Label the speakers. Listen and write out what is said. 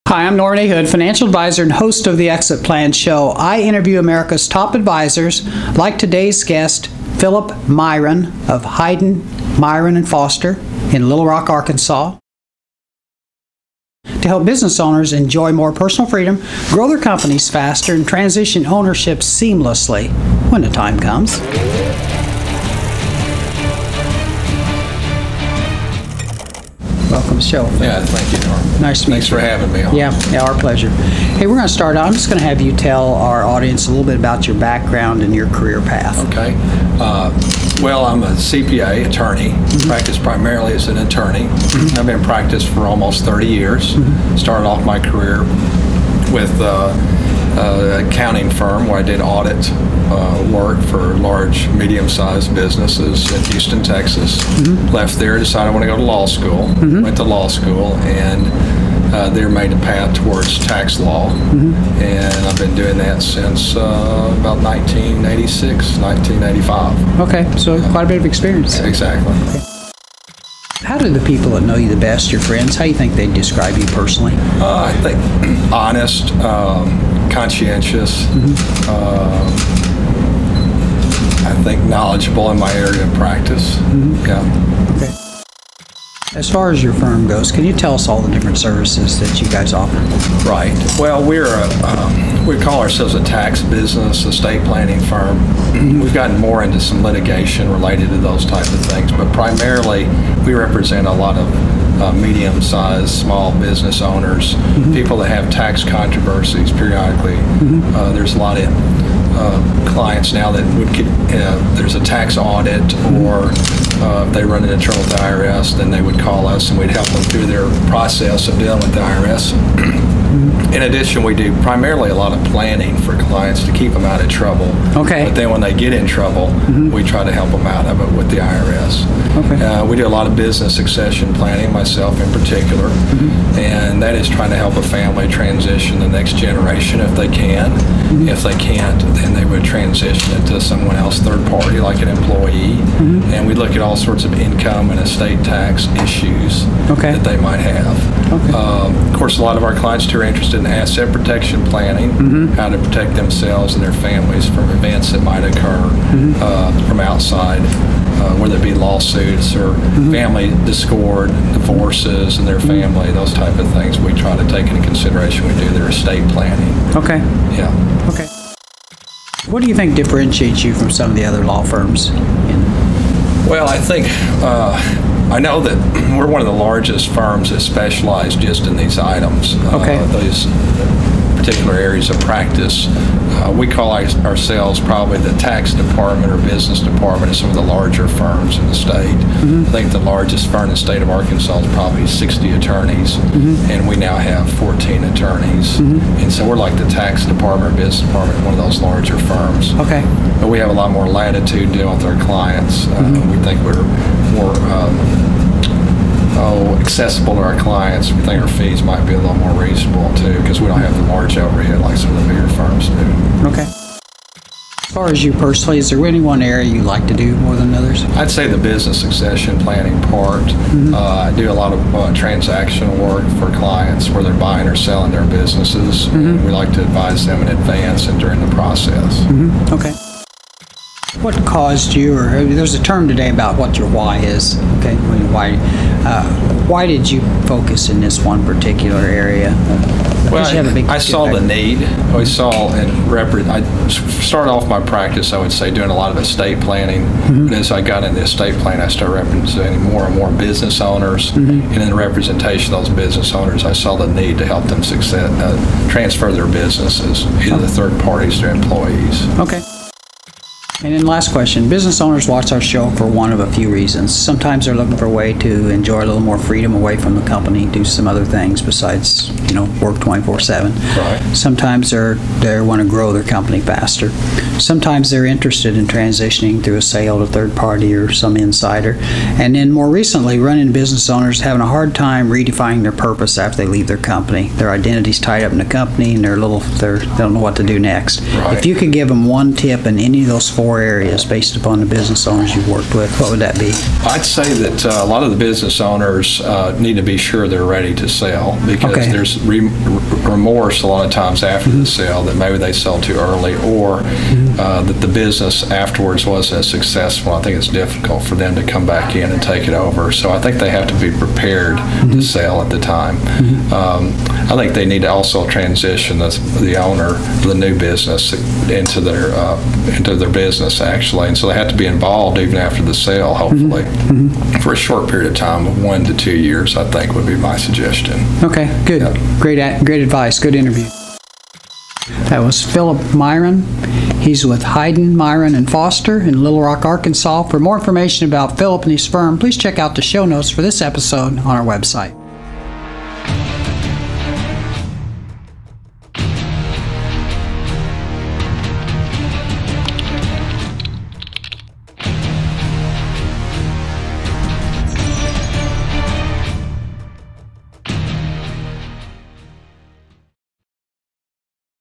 Speaker 1: Hi, I'm Miron of Hyden, financial advisor and host of the Exit Plan Show. I interview America's top advisors, like today's guest, Philip Miron of Hyden, Miron and Foster in Little Rock, Arkansas, to help business owners enjoy more personal freedom, grow their companies faster, and transition ownership seamlessly when the time comes. Welcome to the show.
Speaker 2: Yeah, thank you, Norm.
Speaker 1: Nice to meet you.
Speaker 2: Thanks for having me on.
Speaker 1: Yeah, our pleasure. Hey, we're going to start out. I'm just going to have you tell our audience a little bit about your background and your career path.
Speaker 2: Okay. Well, I'm a CPA attorney. Practice primarily as an attorney. I've been in practice for almost 30 years. Started off my career with an accounting firm where I did audit work for large, medium-sized businesses in Houston, Texas. Left there, decided I want to go to law school. Went to law school, and there made a path towards tax law. And I've been doing that since about 1986, 1985.
Speaker 1: Okay, so quite a bit of experience.
Speaker 2: Exactly.
Speaker 1: Okay. How do the people that know you the best, your friends, how do you think they describe you personally?
Speaker 2: I think honest, conscientious, I think knowledgeable in my area of practice. Yeah.
Speaker 1: Okay. As far as your firm goes, can you tell us all the different services that you guys offer?
Speaker 2: Right. Well, we call ourselves a tax business, estate planning firm. We've gotten more into some litigation related to those type of things, but primarily we represent a lot of medium-sized, small business owners, people that have tax controversies periodically. There's a lot of clients now that would get, there's a tax audit, or if they run into trouble with the IRS, then they would call us and we'd help them through their process of dealing with the IRS. In addition, we do primarily a lot of planning for clients to keep them out of trouble.
Speaker 1: Okay.
Speaker 2: But then when they get in trouble, we try to help them out of it with the IRS.
Speaker 1: Okay.
Speaker 2: We do a lot of business succession planning, myself in particular, and that is trying to help a family transition the next generation if they can. If they can't, then they would transition it to someone else, third party, like an employee. And we look at all sorts of income and estate tax issues that they might have. Of course, a lot of our clients too are interested in asset protection planning, how to protect themselves and their families from events that might occur from outside, whether it be lawsuits or family discord, divorces in their family, those type of things we try to take into consideration when we do their estate planning.
Speaker 1: Okay.
Speaker 2: Yeah.
Speaker 1: Okay. What do you think differentiates you from some of the other law firms?
Speaker 2: Well, I think I know that we're one of the largest firms that specialize just in these items, these particular areas of practice. We call ourselves probably the tax department or business department of some of the larger firms in the state. I think the largest firm in the state of Arkansas is probably 60 attorneys, and we now have 14 attorneys. And so we're like the tax department or business department of one of those larger firms.
Speaker 1: Okay.
Speaker 2: But we have a lot more latitude dealing with our clients. We think we're more accessible to our clients. We think our fees might be a little more reasonable too, because we don't have the large overhead like some of the bigger firms do. Okay.
Speaker 1: As far as you personally, is there any one area you like to do more than others?
Speaker 2: I'd say the business succession planning part. I do a lot of transactional work for clients where they're buying or selling their businesses. And we like to advise them in advance and during the process.
Speaker 1: Okay. What caused you, or there's a term today about what your why is, okay? Why did you focus in this one particular area?
Speaker 2: Well, I saw the need. I saw and I started off my practice, I would say, doing a lot of estate planning. And as I got into estate planning, I started representing more and more business owners. And in the representation of those business owners, I saw the need to help them transfer their businesses, either third parties to employees.
Speaker 1: Okay. And then last question, business owners watch our show for one of a few reasons. Sometimes they're looking for a way to enjoy a little more freedom away from the company, do some other things besides, work 24/7.
Speaker 2: Right.
Speaker 1: Sometimes they want to grow their company faster. Sometimes they're interested in transitioning through a sale to third party or some insider. And then more recently, running business owners having a hard time redefining their purpose after they leave their company. Their identity's tied up in the company and they don't know what to do next.
Speaker 2: Right.
Speaker 1: If you could give them one tip in any of those four 4 areas based upon the business owners you've worked with, what would that be?
Speaker 2: I'd say that a lot of the business owners need to be sure they're ready to sell, because
Speaker 1: Okay.
Speaker 2: there's remorse a lot of times after the sale that maybe they sell too early, or that the business afterwards wasn't as successful. I think it's difficult for them to come back in and take it over. So I think they have to be prepared to sell at the time. I think they need to also transition the owner of the new business into their business, actually, and so they have to be involved even after the sale, hopefully, for a short period of time of 1 to 2 years, I think would be my suggestion.
Speaker 1: Okay, good.
Speaker 2: Yep.
Speaker 1: Great advice. Good interview. That was Philip Miron. He's with Hyden, Miron, and Foster in Little Rock, Arkansas. For more information about Philip and his firm, please check out the show notes for this episode on our website.